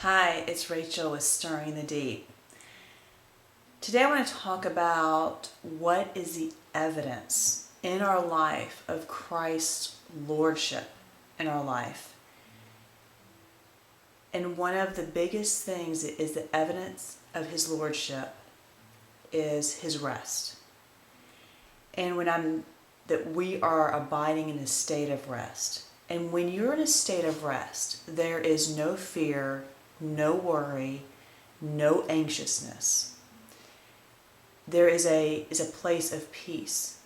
Hi, it's Rachel with Stirring the Deep. Today I want to talk about what is the evidence in our life of Christ's Lordship in our life. And one of the biggest things that is the evidence of His Lordship is His rest. And that we are abiding in a state of rest. And when you're in a state of rest, there is no fear, no worry, no anxiousness. There is a place of peace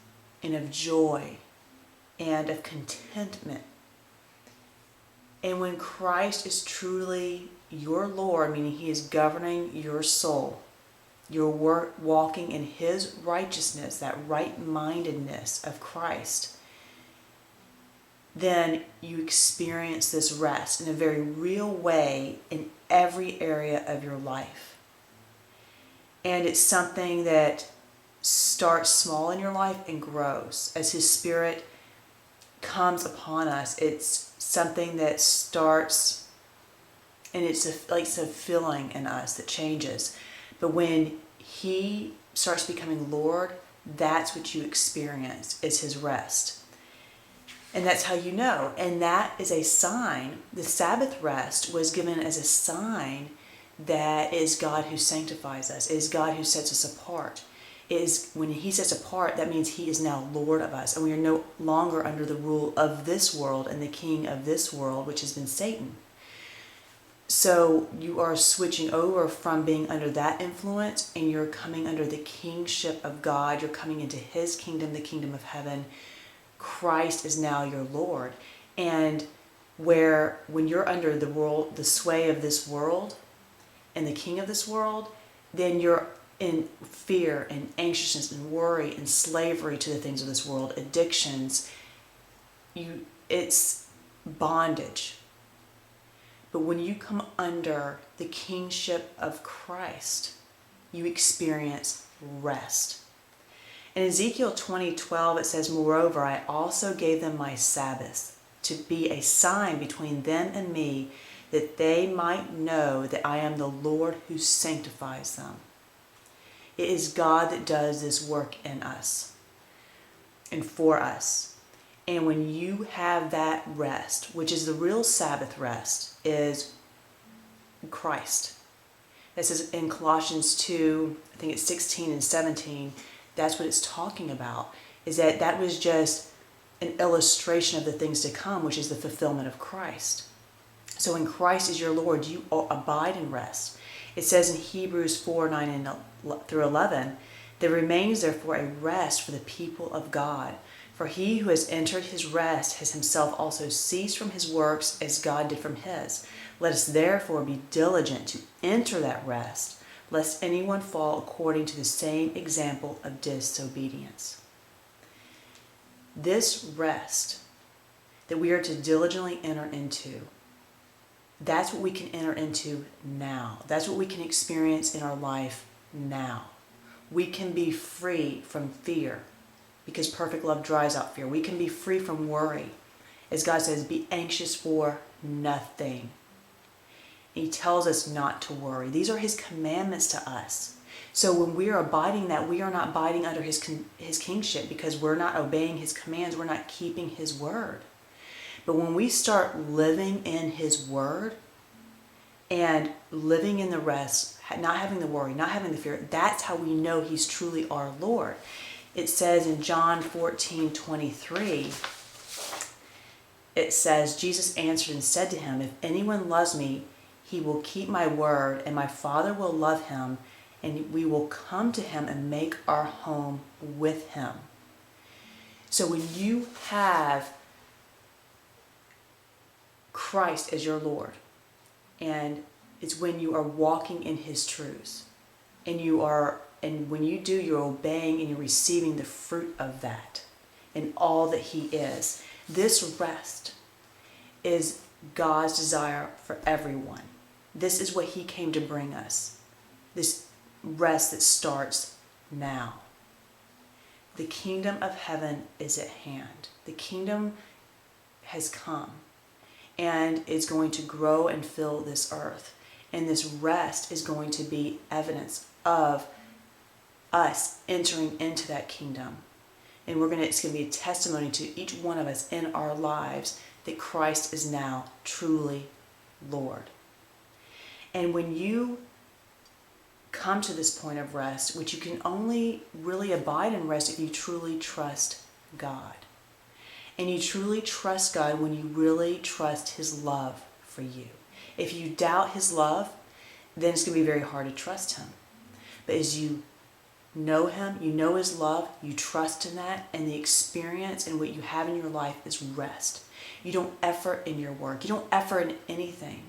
and of joy and of contentment. And when Christ is truly your Lord, meaning He is governing your soul, you're walking in His righteousness, that right-mindedness of Christ, then you experience this rest in a very real way in every area of your life. And it's something that starts small in your life and grows. As His Spirit comes upon us, it's something that starts, and it's a feeling in us that changes. But when He starts becoming Lord, that's what you experience, is His rest. And that's how you know. And that is a sign. The Sabbath rest was given as a sign that it is God who sanctifies us. It is God who sets us apart. When He sets apart, that means He is now Lord of us. And we are no longer under the rule of this world and the king of this world, which has been Satan. So you are switching over from being under that influence, and you're coming under the kingship of God. You're coming into His kingdom, the kingdom of heaven. Christ is now your Lord. And when you're under the sway of this world and the king of this world, then you're in fear and anxiousness and worry and slavery to the things of this world, addictions. It's bondage. But when you come under the kingship of Christ, you experience rest. In Ezekiel 20:12, it says, "Moreover, I also gave them my Sabbaths to be a sign between them and me, that they might know that I am the Lord who sanctifies them." It is God that does this work in us and for us. And when you have that rest, which is the real Sabbath rest, is Christ. This is in Colossians 2, I think it's 16 and 17. That's what it's talking about, is that was just an illustration of the things to come, which is the fulfillment of Christ. So when Christ is your Lord, you abide in rest. It says in Hebrews 4:9 through 11, "There remains therefore a rest for the people of God. For he who has entered his rest has himself also ceased from his works as God did from his. Let us therefore be diligent to enter that rest, lest anyone fall according to the same example of disobedience." This rest that we are to diligently enter into, that's what we can enter into now. That's what we can experience in our life now. We can be free from fear, because perfect love drives out fear. We can be free from worry. As God says, be anxious for nothing. He tells us not to worry. These are His commandments to us. So when we are abiding that, we are not abiding under His kingship, because we're not obeying His commands. We're not keeping His word. But when we start living in His word and living in the rest, not having the worry, not having the fear, that's how we know He's truly our Lord. It says in John 14:23, it says, "Jesus answered and said to him, 'If anyone loves me, he will keep my word, and my Father will love him, and we will come to him and make our home with him.'" So when you have Christ as your Lord, and it's when you are walking in His truths, and when you do, you're obeying and you're receiving the fruit of that and all that He is. This rest is God's desire for everyone. This is what He came to bring us. This rest that starts now. The kingdom of heaven is at hand. The kingdom has come and is going to grow and fill this earth. And this rest is going to be evidence of us entering into that kingdom. And it's going to be a testimony to each one of us in our lives that Christ is now truly Lord. And when you come to this point of rest, which you can only really abide in rest if you truly trust God. And you truly trust God when you really trust His love for you. If you doubt His love, then it's going to be very hard to trust Him. But as you know Him, you know His love, you trust in that, and the experience and what you have in your life is rest. You don't effort in your work. You don't effort in anything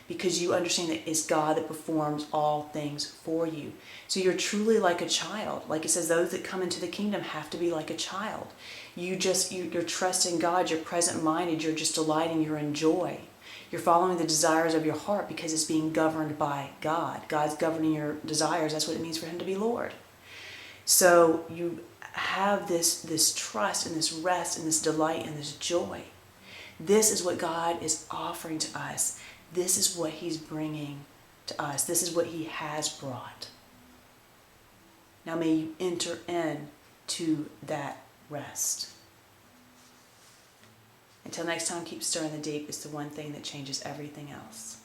because you understand that it's God that performs all things for you. So you're truly like a child. Like it says, those that come into the kingdom have to be like a child. You're trusting God, you're present-minded, you're just delighting, you're in joy. You're following the desires of your heart because it's being governed by God. God's governing your desires. That's what it means for Him to be Lord. So you have this trust and this rest and this delight and this joy. This is what God is offering to us. This is what He's bringing to us. This is what He has brought. Now may you enter into that rest. Until next time, keep stirring the deep. It's the one thing that changes everything else.